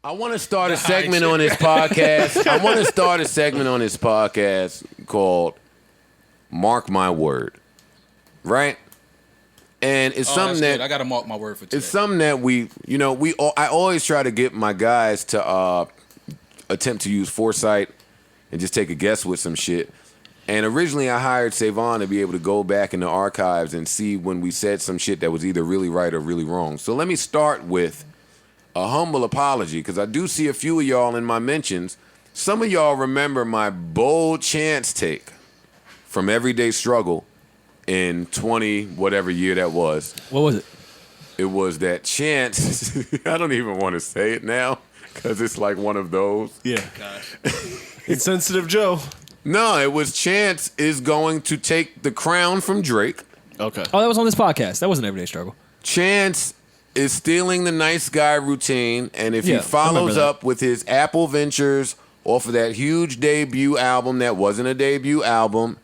I want to start a segment on this podcast. I want to start a segment on this podcast called Mark My Word. Right? And it's something that I got to mark my word for today. It's something that I always try to get my guys to attempt to use foresight and just take a guess with some shit. And originally I hired Savon to be able to go back in the archives and see when we said some shit that was either really right or really wrong. So let me start with a humble apology, because I do see a few of y'all in my mentions. Some of y'all remember my bold Chance take from Everyday Struggle in 20 whatever year that was. What was it? It was that Chance, I don't even want to say it now because it's like one of those. Yeah. Insensitive Joe. No, it was Chance is going to take the crown from Drake. Okay. Oh, that was on this podcast. That wasn't Everyday Struggle. Chance is stealing the nice guy routine, and if Yeah, he follows I remember that. up with his Apple Ventures off of that huge debut album that wasn't a debut album,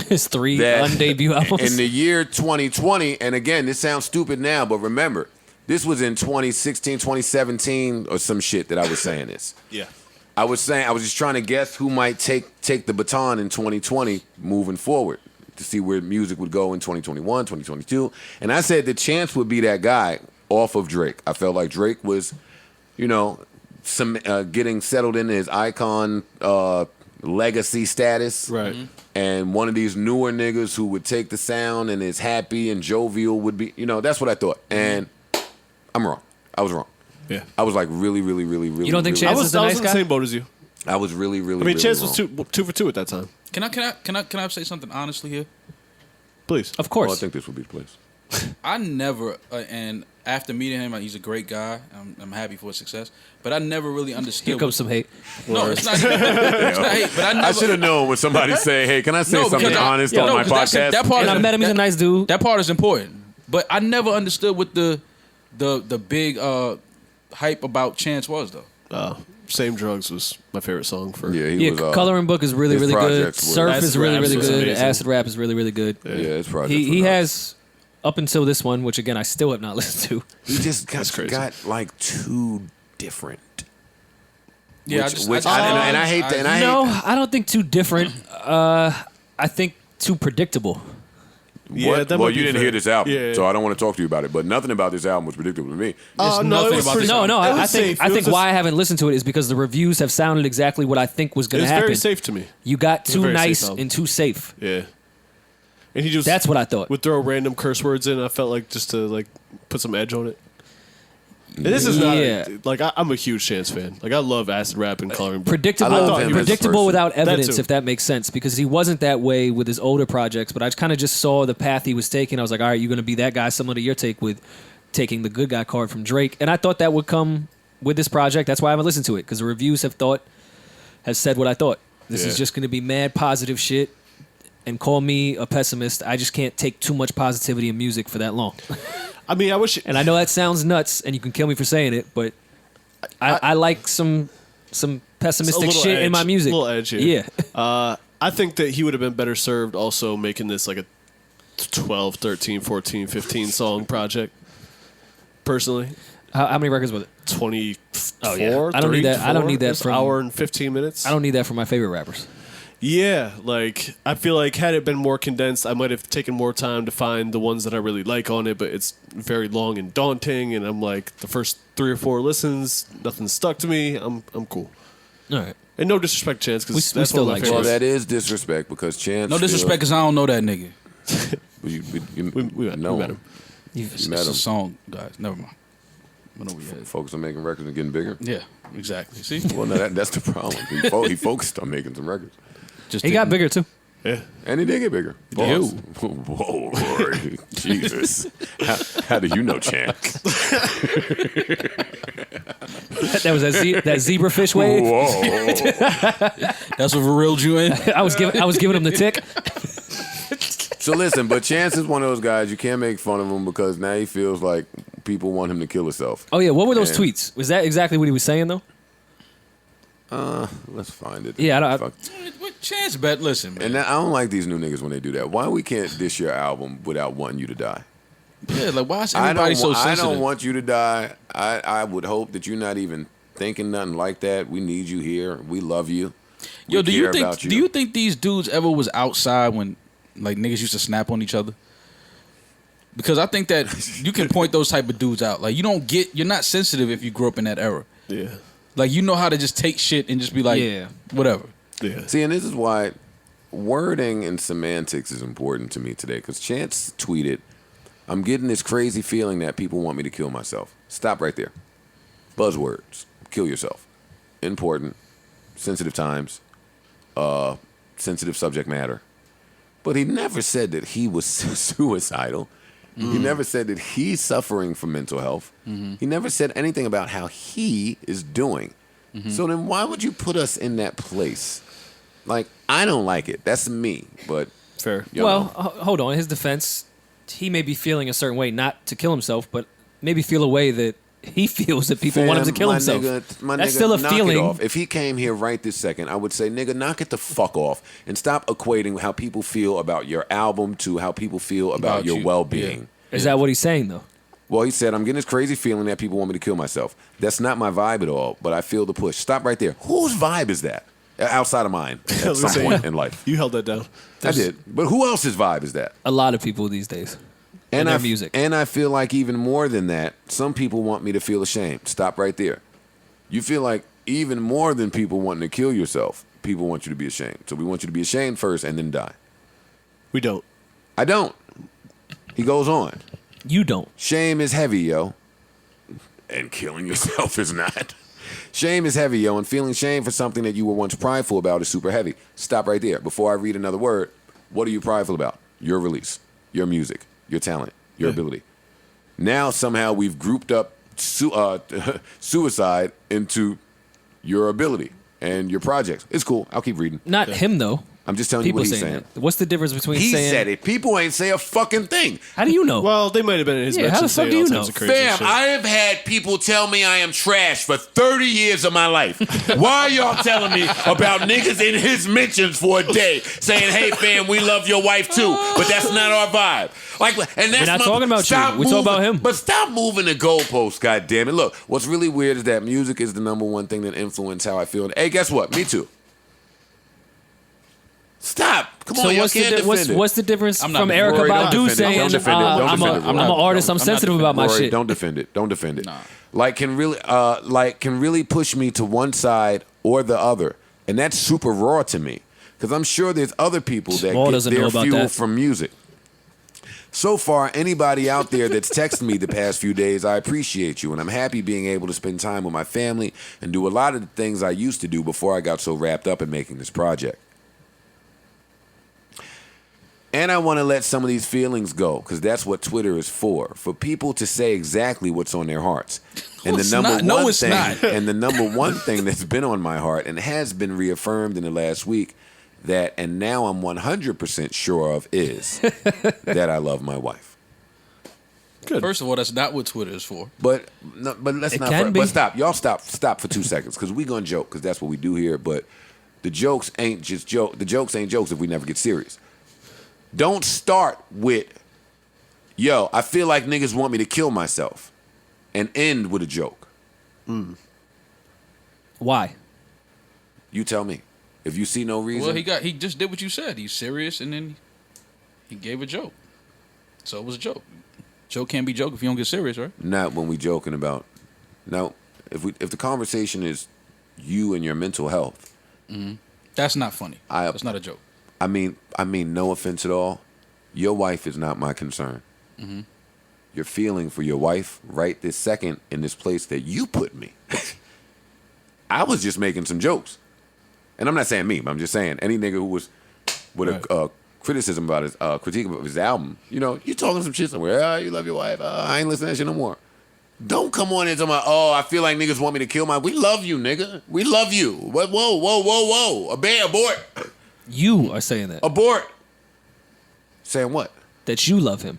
His 3 that undebut albums. in the year 2020, and again, this sounds stupid now, but remember, this was in 2016, 2017, or some shit that I was saying this. Yeah. I was just trying to guess who might take the baton in 2020 moving forward to see where music would go in 2021, 2022. And I said that Chance would be that guy off of Drake. I felt like Drake was, getting settled into his icon legacy status. Right. And one of these newer niggas who would take the sound and is happy and jovial would be, that's what I thought. And I'm wrong. I was wrong. Yeah. I was like really, really, really, really. You don't think really, Chance I is was the nice in the guy? same boat as you. I was really, really. I mean, really Chance wrong. was two for two at that time. Can I say something honestly here? Please. Of course. Well, I think this would be the place. I never, and after meeting him, he's a great guy. I'm happy for his success. But I never really understood. Here comes some hate. No, it's not. It's not hate, but I never. I should have known when somebody say, "Hey, can I say something honest on my 'cause that's podcast?" that part And I met him. He's a nice dude. That part is important. But I never understood what the big hype about Chance was, though. Same Drugs was my favorite song for. Yeah, he was. Coloring Book is really, his really good. projects were- Surf Acid is really, Rap really was good. amazing. Acid Rap is really, really good. Yeah, his project. He has, up until this one, which again I still have not listened to. He just That's crazy. got like too different. Yeah, I hate that. And I No, hate, I don't think too different. I think too predictable. Yeah, what? that Well, might you be didn't fair. hear this album, Yeah. so I don't want to talk to you about it. But nothing about this album was predictable to me. No, nothing it was about pretty. this No, album. no, It I was think safe. I It think was why I haven't listened to it is because the reviews have sounded exactly what I think was It going to was happen. very safe to me. You got a too very safe nice album. and too safe. Yeah. And he just That's what I thought. would throw random curse words in. I felt like just to like put some edge on it. And this is not Yeah. I'm a huge Chance fan. Like I love acid rap and coloring. Book. Predictable, I love him as a predictable person. without evidence, too. if that makes sense, because he wasn't that way with his older projects. But I kind of just saw the path he was taking. I was like, all right, you're going to be that guy, similar to your take with taking the good guy card from Drake. And I thought that would come with this project. That's why I haven't listened to it, because the reviews have said what I thought. This is Yeah. just going to be mad positive shit. And call me a pessimist. I just can't take too much positivity in music for that long. I mean, I wish. And I know that sounds nuts, and you can kill me for saying it, but I like some pessimistic little shit in edge. my music. Little edge, yeah. I think that he would have been better served also making this like a 12, 13, 14, 15 song project. Personally, How many records was it? 24. Oh, yeah. I don't need that. I don't need that It's from- hour and 15 minutes. I don't need that from my favorite rappers. Yeah, like I feel like had it been more condensed, I might have taken more time to find the ones that I really like on it. But it's very long and daunting, and I'm like the first 3 or 4 listens, nothing stuck to me. I'm cool. All right. And no disrespect, Chance, because We that's still one of my like Well, favorites. that is disrespect because Chance. No disrespect, because I don't know that nigga. We met him. It's met a him. song, guys. Never mind. I know we had. Focus on making records and getting bigger. Yeah, exactly. See, Well, no, that's the problem. He focused on making some records, just He got bigger too. Yeah. and he did get bigger. You. Whoa, Lord, Jesus! How do you know Chance? That was that zebrafish wave. Whoa! That's what reeled you in. I was giving him the tick. So listen, but Chance is one of those guys you can't make fun of him because now he feels like people want him to kill himself. Oh yeah, what were those And- tweets? Was that exactly what he was saying though? Let's find it. Yeah, I don't- Fuck. What Chance bet? Listen, man. And I don't like these new niggas when they do that. Why we can't dish your album without wanting you to die? Yeah, like why is I everybody so I sensitive? don't want you to die. I would hope that you're not even thinking nothing like that. We need you here. We love you. Yo, We do you care think about do you think these dudes ever was outside when like niggas used to snap on each other? Because I think that you can point those type of dudes out. Like you're not sensitive if you grew up in that era. Yeah. Like you know how to just take shit and just be like, Yeah. whatever. Yeah. See, and this is why wording and semantics is important to me today. Because Chance tweeted, "I'm getting this crazy feeling that people want me to kill myself." Stop right there. Buzzwords: kill yourself. Important. Sensitive times. Sensitive subject matter. But he never said that he was suicidal. He never said that he's suffering from mental health. He never said anything about how he is doing. So then why would you put us in that place? Like, I don't like it. That's me. But Fair. Well, hold on. In his defense, he may be feeling a certain way, not to kill himself, but maybe feel a way that he feels that people want him to kill my himself. Nigga, That's still a knock feeling. It off. If he came here right this second, I would say, nigga, knock it the fuck off and stop equating how people feel about your album to how people feel about your you. well-being. Yeah. Is that what he's saying, though? Well, he said, I'm getting this crazy feeling that people want me to kill myself. That's not my vibe at all, but I feel the push. Stop right there. Whose vibe is that? Outside of mine at some point in life. You held that down. I did. But who else's vibe is that? A lot of people these days. And their I, music. And I feel like even more than that, some people want me to feel ashamed. Stop right there. You feel like even more than people wanting to kill yourself, people want you to be ashamed. So we want you to be ashamed first and then die. We don't. I don't. He goes on. You don't. Shame is heavy, yo. And killing yourself is not. Shame is heavy, yo, and feeling shame for something that you were once prideful about is super heavy. Stop right there. Before I read another word, what are you prideful about? Your release, your music, your talent, your ability. Now somehow we've grouped up suicide into your ability and your projects. It's cool. I'll keep reading. Not him, though. I'm just telling People you what he's saying saying. that. What's the difference between He saying... said it. People ain't say a fucking thing. How do you know? Well, they might have been in his Yeah, how mentions the fuck saying do you all know? types of crazy Fam, shit. I have had people tell me I am trash for 30 years of my life. Why are y'all telling me about niggas in his mentions for a day saying, hey, fam, we love your wife too, but that's not our vibe. Like, and that's We're not talking about you. stop We're talking about moving- him. But stop moving the goalposts, goddammit. Look, what's really weird is that music is the number one thing that influences how I feel. Hey, guess what? Me too. Stop. Come So on, y'all what's can't the defend it. what's the difference I'm not from defending Erica it. Rory, don't Badu defend it. saying Don't defend it. Don't I'm defend an it. artist, I'm I'm not sensitive about my Rory, shit. don't defend it. Don't defend it. Nah. Like can really push me to one side or the other, and that's super raw to me because I'm sure there's other people that Small get doesn't know their about fuel that. from music. So far, anybody out there that's texted me the past few days, I appreciate you, and I'm happy being able to spend time with my family and do a lot of the things I used to do before I got so wrapped up in making this project. And I want to let some of these feelings go because that's what Twitter is for people to say exactly what's on their hearts. And It's not. No, it's not. And the number one thing that's been on my heart and has been reaffirmed in the last week that, and now I'm 100% sure of, is that I love my wife. First of all, that's not what Twitter is for. But no, but let's It not. can be. But stop, y'all stop for 2 seconds because we gonna joke because that's what we do here. But the jokes ain't just joke. The jokes ain't jokes if we never get serious. Don't start with, yo, I feel like niggas want me to kill myself, and end with a joke. Why? You tell me. If you see no reason. Well, he just did what you said. He's serious, and then he gave a joke. So it was a joke. Joke can't be joke if you don't get serious, right? Not when we joking about. Now, if the conversation is you and your mental health, That's not funny. That's not a joke. I mean, no offense at all. Your wife is not my concern. Your feeling for your wife right this second in this place that you put me. I was just making some jokes. And I'm not saying me, but I'm just saying any nigga who was with a criticism about his critique of his album, you know, you talking some shit somewhere. Oh, you love your wife. I ain't listening to that shit no more. Don't come on and tell me, oh, I feel like niggas want me to kill my. We love you, nigga. We love you. What? Whoa. Abort. You are saying that. Abort. Saying what? That you love him.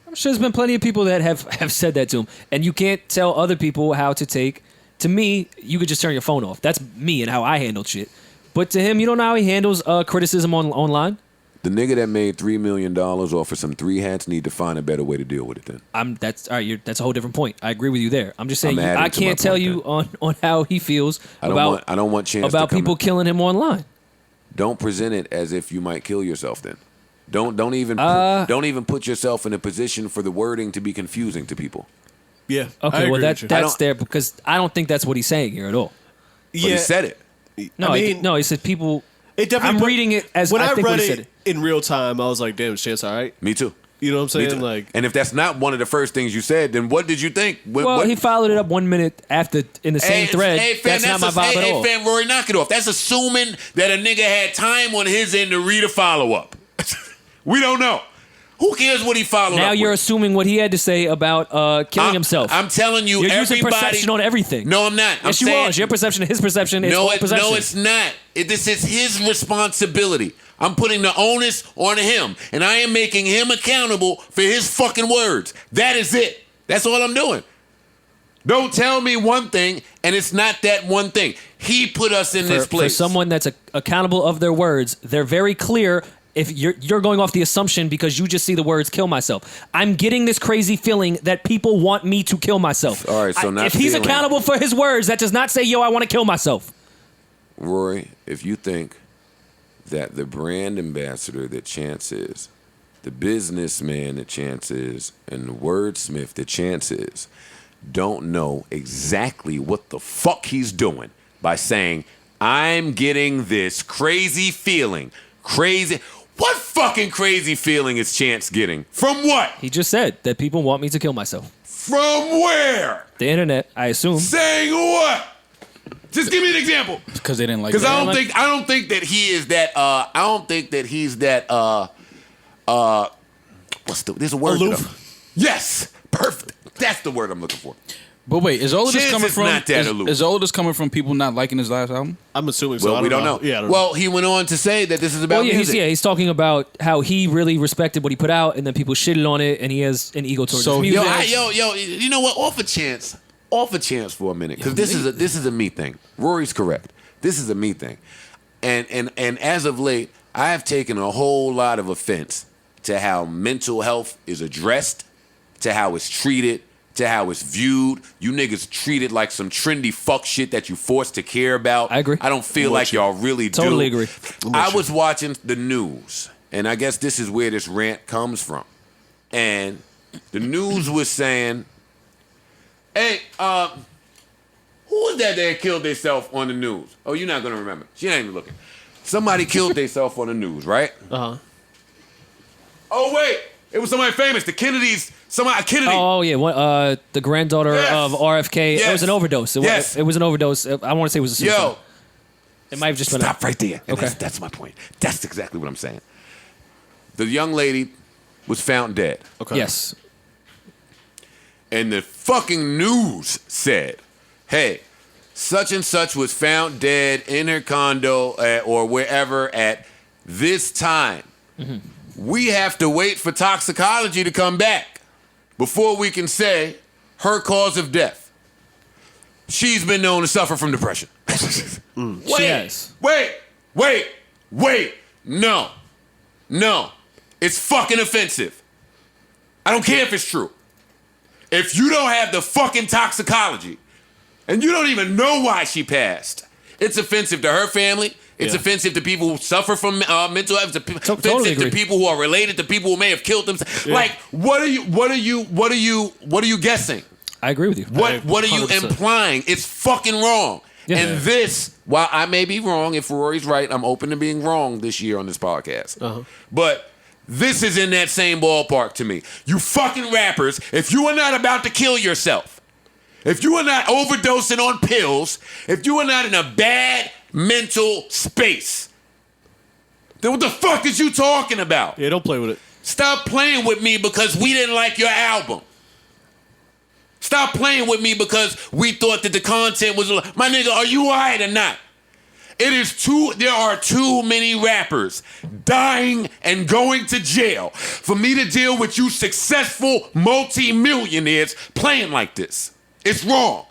I'm sure there's been plenty of people that have said that to him. And you can't tell other people how to take. To me, you could just turn your phone off. That's me and how I handle shit. But to him, you don't know how he handles criticism online? The nigga that made $3 million off of some 3 hats need to find a better way to deal with it then. That's all right. That's a whole different point. I agree with you there. I'm just saying I'm I adding to my can't tell point you then. on how he feels I don't want Chance about to come people in. killing him online. Don't present it as if you might kill yourself then. Don't even put yourself in a position for the wording to be confusing to people. Yeah. I Okay, agree well with you. that's there because I don't think that's what he's saying here at all. But he said it. No, I mean, he said people. it definitely I'm reading it as when I think read what he it said. in real time, I was like, "Damn, Chance, all right." Me too. You know what I'm Me saying? too. Like, and if that's not one of the first things you said, then what did you think? Well, he followed it up 1 minute after in the same thread. Fam, that's not my vibe at all. Hey, fam, Rory, knock it off. That's assuming that a nigga had time on his end to read a follow-up. We don't know. Who cares what he followed up Now you're with? assuming what he had to say about killing himself. I'm telling you, You're everybody. using perception on everything. No, I'm not. Yes, you are. It's your perception, his perception, it's all perception. No, it's not. This is his responsibility. I'm putting the onus on him, and I am making him accountable for his fucking words. That is it. That's all I'm doing. Don't tell me one thing, and it's not that one thing. He put us in this place. For someone that's accountable of their words, they're very clear. If you're going off the assumption because you just see the words "kill myself," I'm getting this crazy feeling that people want me to kill myself. All right, so not if he's feeling. accountable for his words, that does not say, "Yo, I want to kill myself." Rory, if you think that the brand ambassador that Chance is, the businessman that Chance is, and the wordsmith that Chance is, don't know exactly what the fuck he's doing by saying, I'm getting this crazy feeling. Crazy. What fucking crazy feeling is Chance getting? From what? He just said that people want me to kill myself. From where? The internet, I assume. Saying what? Just give me an example. Because they didn't like. Because that. I don't think that he is that. I don't think that he's that. There's a word. Aloof? Yes, perfect. That's the word I'm looking for. But wait, is all of this Chance coming is from? not that aloof. Is all of this coming from people not liking his last album? I'm assuming so. Well, we don't know. Yeah, I don't know. Well, he went on to say that this is about Well, yeah, music. he's talking about how he really respected what he put out, and then people shitted on it, and he has an ego towards So, his music. Yo, you know what? Off a chance for a minute, because this is a me thing. Rory's correct. This is a me thing, and as of late, I have taken a whole lot of offense to how mental health is addressed, to how it's treated, to how it's viewed. You niggas treat it like some trendy fuck shit that you forced to care about. I agree. I don't feel like y'all really do. Totally agree. I was watching the news, and I guess this is where this rant comes from. And the news was saying, hey, who was that killed themselves on the news? Oh, you're not going to remember. She ain't even looking. Somebody killed themselves on the news, right? Uh-huh. Oh, wait. It was somebody famous. The Kennedys. Kennedy. Oh yeah, the granddaughter Yes. of RFK. Yes. It was an overdose. It was an overdose. I want to say it was a suicide. Yo. It might have just been. Stop right there. And Okay. That's my point. That's exactly what I'm saying. The young lady was found dead. Okay. Yes. And the fucking news said, hey, such and such was found dead in her condo or wherever at this time. Mm-hmm. We have to wait for toxicology to come back before we can say her cause of death. She's been known to suffer from depression. She has. Wait. No. It's fucking offensive. I don't care if it's true. If you don't have the fucking toxicology and you don't even know why she passed, it's offensive to her family. It's offensive to people who suffer from mental health. It's offensive totally to agree. people who are related to people who may have killed themselves. Yeah. Like, what are you guessing? I agree with you. What are you 100%. implying? It's fucking wrong. Yeah. And this, while I may be wrong, if Rory's right, I'm open to being wrong this year on this podcast. Uh-huh. But this is in that same ballpark to me. You fucking rappers, if you are not about to kill yourself, if you are not overdosing on pills, if you are not in a bad mental space, then what the fuck is you talking about? Yeah, don't play with it. Stop playing with me because we didn't like your album. Stop playing with me because we thought that the content was... My nigga, are you alright or not? There are too many rappers dying and going to jail for me to deal with you successful multi-millionaires playing like this. It's wrong.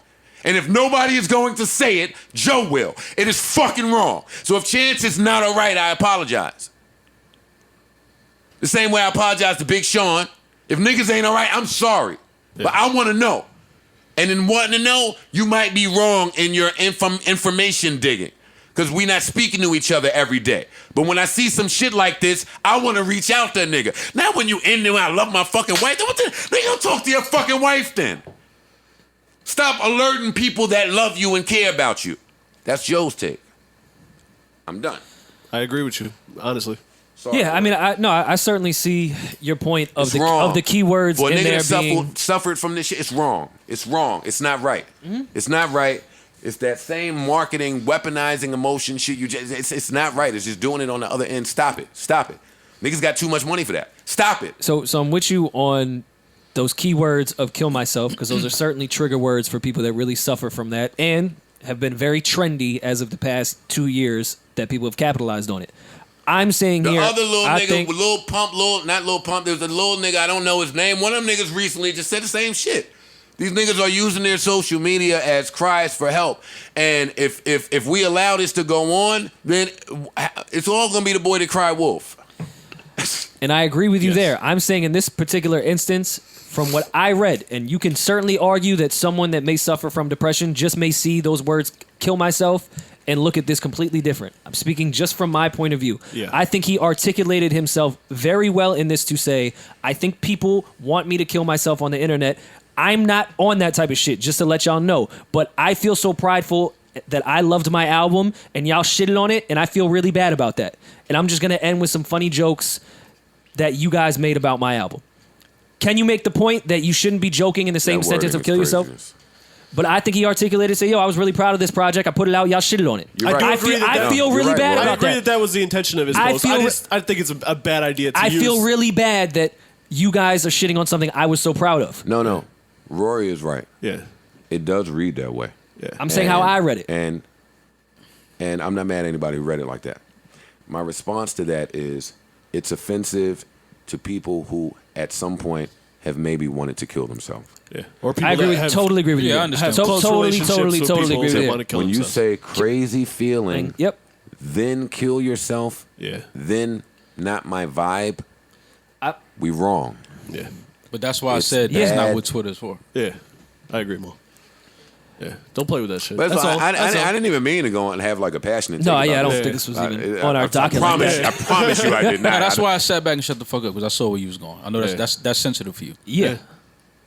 And if nobody is going to say it, Joe will. It is fucking wrong. So if Chance is not alright, I apologize. The same way I apologize to Big Sean. If niggas ain't all right, I'm sorry. Yeah. But I want to know. And in wanting to know, you might be wrong in your information digging. Because we not speaking to each other every day. But when I see some shit like this, I want to reach out to a nigga. Now when you in there, I love my fucking wife. They gonna talk to your fucking wife then. Stop alerting people that love you and care about you. That's Joe's take. I'm done. I agree with you, honestly. Sorry, yeah, I mean, I certainly see your point of the keywords Boy, in there that being suffered from this shit. It's wrong. It's wrong. It's not right. Mm-hmm. It's not right. It's that same marketing, weaponizing emotion shit. It's not right. It's just doing it on the other end. Stop it. Stop it. Niggas got too much money for that. Stop it. So I'm with you on those keywords of kill myself, because those are certainly trigger words for people that really suffer from that and have been very trendy as of the past 2 years that people have capitalized on it. I'm saying the here, other little nigga, not Lil Pump, there's a little nigga, I don't know his name. One of them niggas recently just said the same shit. These niggas are using their social media as cries for help. And if we allow this to go on, then it's all going to be the boy that cried wolf. And I agree with you there. I'm saying in this particular instance, from what I read, and you can certainly argue that someone that may suffer from depression just may see those words, kill myself, and look at this completely different. I'm speaking just from my point of view. Yeah. I think he articulated himself very well in this to say, I think people want me to kill myself on the internet. I'm not on that type of shit, just to let y'all know. But I feel so prideful that I loved my album and y'all shitted on it, and I feel really bad about that. And I'm just going to end with some funny jokes that you guys made about my album. Can you make the point that you shouldn't be joking in the same sentence of kill yourself? But I think he articulated, say, yo, I was really proud of this project. I put it out. Y'all shitted on it. Right. I feel really bad about that. I agree that was the intention of his post. I think it's a bad idea to use. I feel really bad that you guys are shitting on something I was so proud of. No. Rory is right. Yeah. It does read that way. Yeah. I'm saying how I read it. And I'm not mad at anybody who read it like that. My response to that is it's offensive to people who at some point have maybe wanted to kill themselves. Yeah. Or people I agree with, totally agree with you. I understand. Totally agree with you. When you say crazy feeling, yep. Then kill yourself, then not my vibe, we wrong. Yeah. But that's why I said that's not what Twitter's for. Yeah. I agree more. Yeah, don't play with that shit. But I didn't even mean to go and have like a passionate. No, I don't think this was even on our docket. I promise you, I did not. That's why I sat back and shut the fuck up, because I saw where you was going. I know that's sensitive for you. Yeah,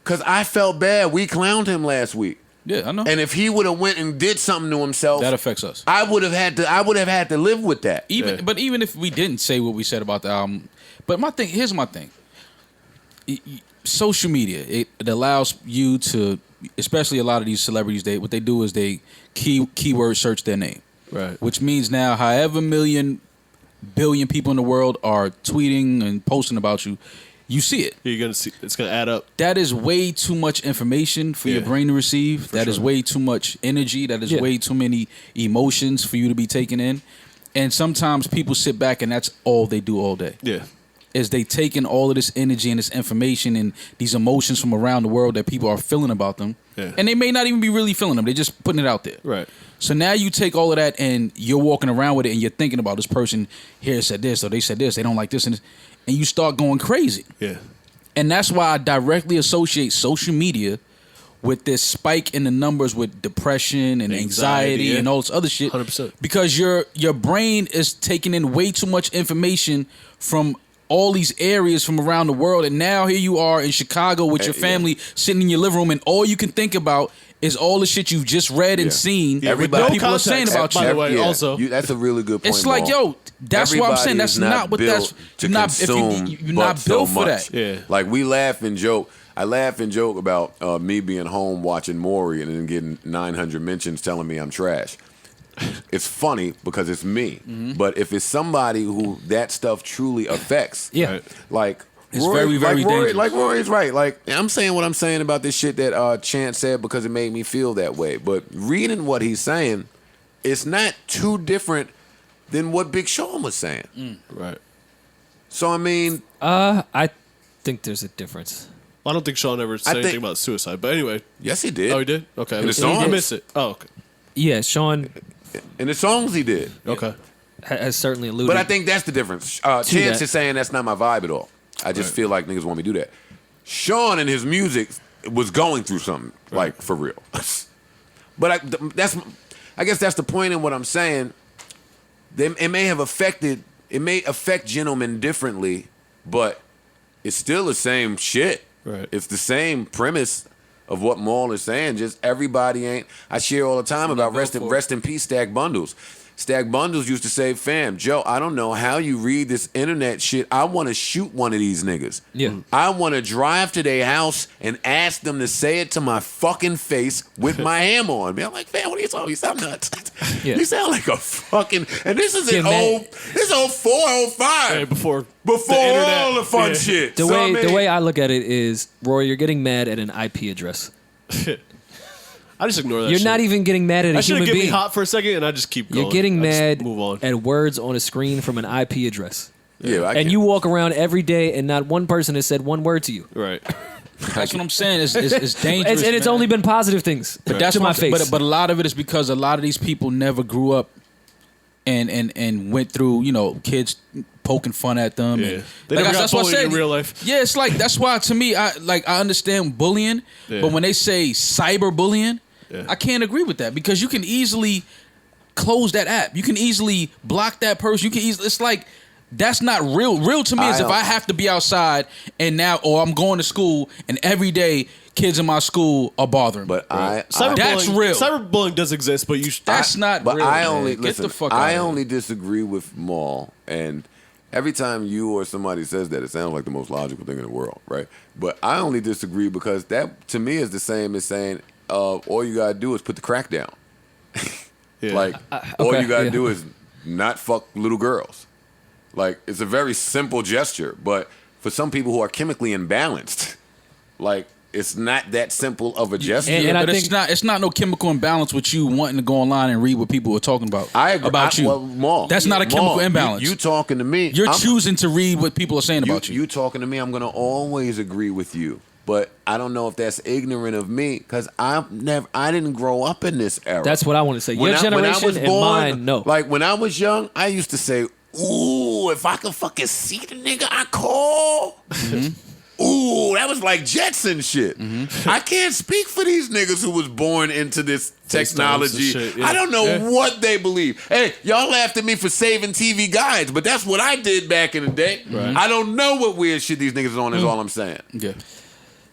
because I felt bad. We clowned him last week. Yeah, I know. And if he would have went and did something to himself, that affects us. I would have had to live with that. But even if we didn't say what we said about the album, but here's my thing. Social media, it allows you to, especially a lot of these celebrities, what they do is they keyword search their name, right? Which means now, however billion people in the world are tweeting and posting about you, you see it. You're gonna see it's gonna add up. That is way too much information for your brain to receive. That is way too much energy. That is way too many emotions for you to be taking in. And sometimes people sit back and that's all they do all day. Yeah. Is they taking all of this energy and this information and these emotions from around the world that people are feeling about them. Yeah. And they may not even be really feeling them. They're just putting it out there. Right. So now you take all of that and you're walking around with it and you're thinking about this person here said this or they said this. They don't like this and this. And you start going crazy. Yeah. And that's why I directly associate social media with this spike in the numbers with depression and anxiety and all this other shit. 100%. Because your brain is taking in way too much information from all these areas from around the world, and now here you are in Chicago with your family sitting in your living room, and all you can think about is all the shit you've just read and seen. Everybody, people are saying about you. By the way, also, that's a really good point. It's like, yo, that's what I'm saying. That's not what that's to not. Consume, if you're not built for that. Yeah. Like we laugh and joke. I laugh and joke about me being home watching Maury and then getting 900 mentions telling me I'm trash. It's funny because it's me, but if it's somebody who that stuff truly affects, like it's Rory, very dangerous. Like Rory's right. Like I'm saying what I'm saying about this shit that Chance said because it made me feel that way. But reading what he's saying, it's not too different than what Big Sean was saying. Right. So I mean, I think there's a difference. I don't think Sean ever said anything about suicide. But anyway, yes, he did. Oh, he did. Okay, in the song, I missed it. Oh, okay. Yeah, Sean. In the songs, he did. Okay. has certainly alluded. But I think that's the difference. Chance that. is saying that's not my vibe at all. I just feel like niggas want me to do that. Sean and his music was going through something, like, for real. But I guess that's the point in what I'm saying. It may affect gentlemen differently, but it's still the same shit. Right. It's the same premise of what Maul is saying. Just everybody ain't. I share all the time about rest in peace, Stack Bundles. Stack Bundles used to say, fam, Joe, I don't know how you read this internet shit. I want to shoot one of these niggas. Yeah. I want to drive to their house and ask them to say it to my fucking face with my hammer on me. I'm like, fam, what are you talking? You sound nuts. Yeah. You sound like a fucking. And this is Yeah, man. this 04, 05. Hey, before Before all the fun yeah. shit. the So, I way mean, the way I look at it is, Roy, you're getting mad at an IP address. I just ignore that. You're shit. not even getting mad at a I should human get me being. hot for a second, and I just keep going. You're getting I just mad Move on. at words on a screen from an IP address. Yeah, I And get you it. walk around every day and not one person has said one word to you. Right. That's what I'm saying. It's dangerous. And it's man. only been positive things But that's to what my I'm saying. face. But a lot of it is because a lot of these people never grew up and went through, kids poking fun at them. Yeah. And, They never got that's what I bullied said. in real life. Yeah, it's like that's why to me, I understand bullying, Yeah. but when they say cyberbullying, Yeah. I can't agree with that because you can easily close that app. You can easily block that person. You can easily. It's like. That's not real. Real to me is if I have to be outside or I'm going to school and every day kids in my school are bothering me. But That's Cyberbullying- real. Cyberbullying does exist, but you. That's not But real. I man. only Get listen. the fuck I out of only disagree with Maul, and every time you or somebody says that, it sounds like the most logical thing in the world, right? But I only disagree because that to me is the same as saying all you gotta do is put the crack down. Yeah. Like all okay, you gotta yeah. do is not fuck little girls. Like it's a very simple gesture, but for some people who are chemically imbalanced, like it's not that simple of a gesture. And I but think- it's not no chemical imbalance with you wanting to go online and read what people are talking about. I agree. About you. Well, Maul, That's not a chemical Maul, imbalance. You talking to me? You're I'm- choosing to read what people are saying about you. You talking to me, I'm gonna always agree with you. But I don't know if that's ignorant of me because I didn't grow up in this era. That's what I want to say. When Your I- when I generation was and born, mine, no. Like when I was young, I used to say, "Ooh, if I could fucking see the nigga I call." Ooh, that was like Jetson shit. I can't speak for these niggas who was born into this technology. and shit, yeah. I don't know Yeah. what they believe. Hey, y'all laughed at me for saving TV guides, but that's what I did back in the day. I don't know what weird shit these niggas on is all I'm saying. yeah.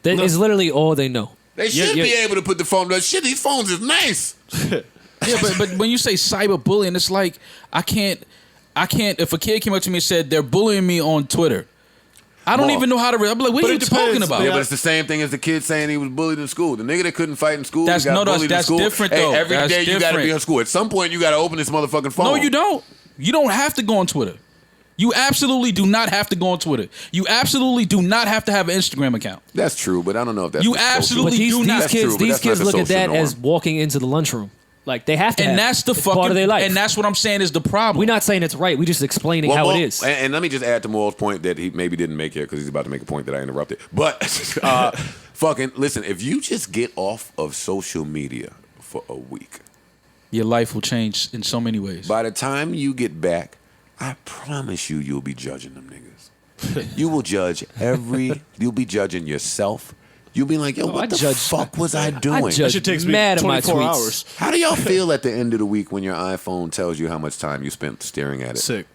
That is literally all they know. They should be able to put the phone down. Shit, these phones is nice. Yeah, but when you say cyberbullying, it's like I can't. If a kid came up to me and said they're bullying me on Twitter, I don't Maul. even know how to. I'm like, what But are you it depends. talking about? Yeah, but it's the same thing as the kid saying he was bullied in school. The nigga that couldn't fight in school, That's- he got no, that's- bullied that's in school. different, Hey, though. every That's day you got to different. be in school. At some point, you got to open this motherfucking phone. No, you don't. You don't have to go on Twitter. You absolutely do not have to go on Twitter. You absolutely do not have to have an Instagram account. That's true, but I don't know if that's You the social- absolutely But these, do these not. That's true, kids, but these that's not kids the look at social that norm. as walking into the lunchroom. Like they have to, And have that's it. the It's fucking. part of their life. And that's what I'm saying is the problem. We're not saying it's right. We're just explaining how Maul- it is. And let me just add to Maul's point that he maybe didn't make here because he's about to make a point that I interrupted. But fucking listen, if you just get off of social media for a week, Your life will change in so many ways. by the time you get back, I promise you'll be judging them niggas. You will judge you'll be judging yourself. You'll be like, yo, what the fuck was I doing? I judge shit takes me mad at my 24 tweets. hours. How do y'all feel at the end of the week when your iPhone tells you how much time you spent staring at it? Sick.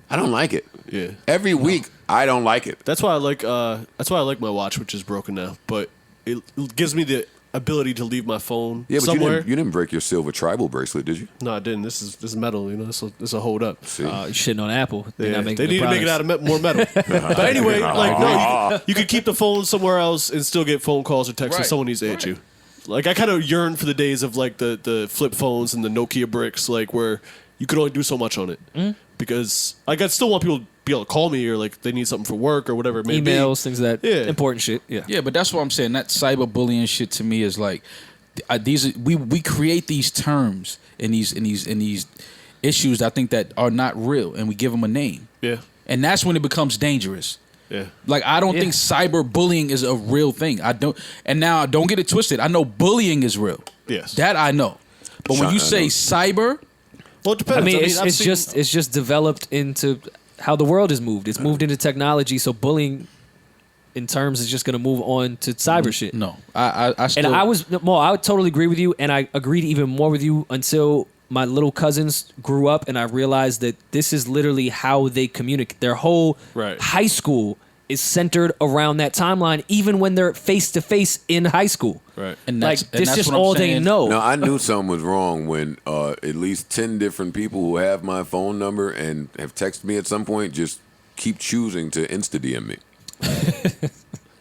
I don't like it. Yeah. Every week, I don't like it. That's why I like. That's why I like my watch, which is broken now. But it gives me the ability to leave my phone Yeah, but somewhere. you didn't break your silver tribal bracelet, did you? No, I didn't. This is metal. You know, this will hold up. See? You shitting on Apple. They're Yeah, not making they the need to make it products. out of more metal. But anyway, like no, you could keep the phone somewhere else and still get phone calls or texts if Right, someone needs to hit you. Like I kind of yearn for the days of like the flip phones and the Nokia bricks, like where you could only do so much on it. Because like I still want people to be able to call me or like they need something for work or whatever it may Emails, things like that. Yeah. Important shit. Yeah. Yeah, but that's what I'm saying. That cyberbullying shit to me is like we create these terms and these issues I think that are not real, and we give them a name, be. Yeah. and that's when it becomes dangerous. Yeah. Like I don't think cyberbullying is a real thing. I don't, and now don't get it twisted. I know bullying is real. Yes. That I know. But when you I say know. cyber, Well, it depends. I mean, I've it's seen- just developed into how the world has moved. It's moved into technology, so bullying in terms is just going to move on to cyber shit. No, I still. And I would totally agree with you, and I agreed even more with you until my little cousins grew up, and I realized that this is literally how they communicate. Their whole Right. high school is centered around that timeline, even when they're face to face in high school. Right. and Like that's, and this that's just what I'm all they saying. know. No, I knew something was wrong when at least 10 different people who have my phone number and have texted me at some point just keep choosing to Insta DM me.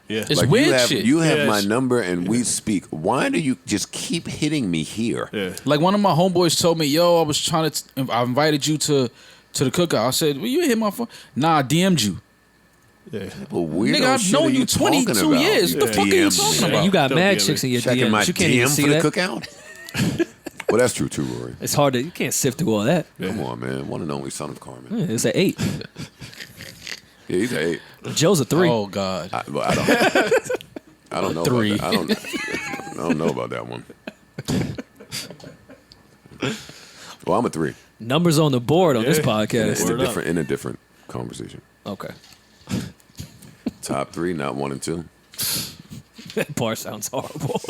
Yeah. It's Like weird you have, shit. You have Yeah, my it's- number and we speak. Why do you just keep hitting me here? Yeah. Like one of my homeboys told me, "Yo, I was trying to. I invited you to the cookout." I said, "Well, you hit my phone." Nah, I DM'd you. Yeah. Well, weirdo Nigga, I've shit known are you 22 talking about? years. What the fuck are you DM talking me. about? Man, you got Don't mad DM chicks me. in your Checking my DMs. You can't even DM see for the that. cookout? Well, that's true too, Rory. It's hard to. You can't sift through all that. Come on, man. One and only son of Carmen. Yeah, it's an 8. Yeah, he's an 8. Joe's a 3. Oh God. I don't know. 3. About that. I don't know about that one. Well, I'm a 3. Numbers on the board on this Yeah. podcast. Word up. In a different conversation. Okay. Top 3, not 1 and 2. That part sounds horrible.